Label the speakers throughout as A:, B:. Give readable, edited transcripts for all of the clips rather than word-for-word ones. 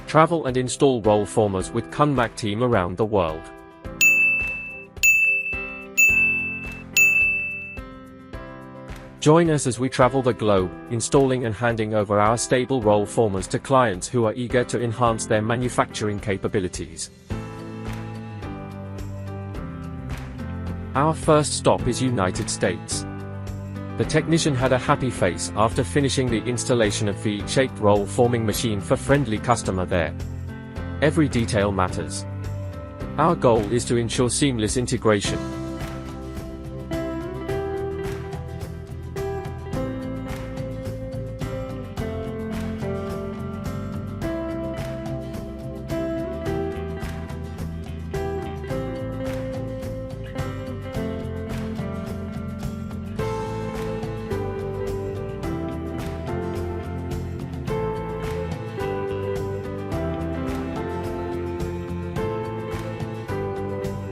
A: Travel and install roll formers with CUNMAC team around the world. Join us as we travel the globe, installing and handing over our stable roll formers to clients who are eager to enhance their manufacturing capabilities. Our first stop is United States. The technician had a happy face after finishing the installation of the V-shaped roll forming machine for friendly customer there. Every detail matters. Our goal is to ensure seamless integration.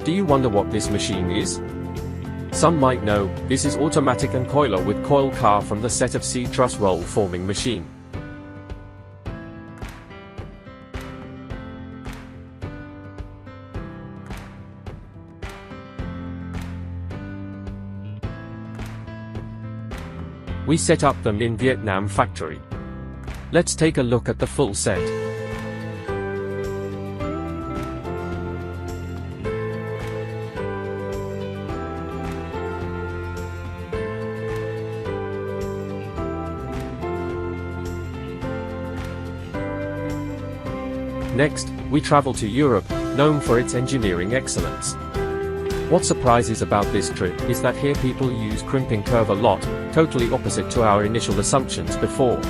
A: Do you wonder what this machine is? Some might know, this is automatic and coiler with coil car from the set of C-truss roll forming machine. We set up them in Vietnam factory. Let's take a look at the full set. Next, we travel to Europe, known for its engineering excellence. What surprises about this trip is that here people use crimping curve a lot, totally opposite to our initial assumptions before.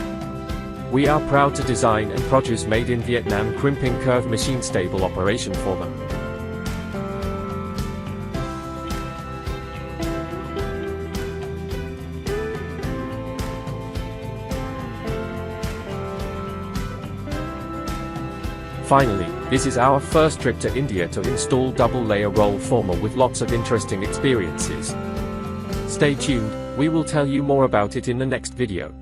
A: We are proud to design and produce made in Vietnam crimping curve machine stable operation for them. Finally, this is our first trip to India to install double-layer roll former with lots of interesting experiences. Stay tuned, we will tell you more about it in the next video.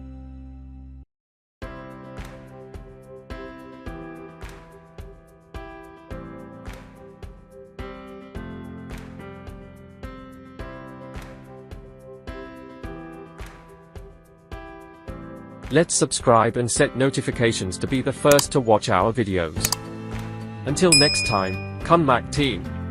A: Let's subscribe and set notifications to be the first to watch our videos. Until next time, CUNMAC team.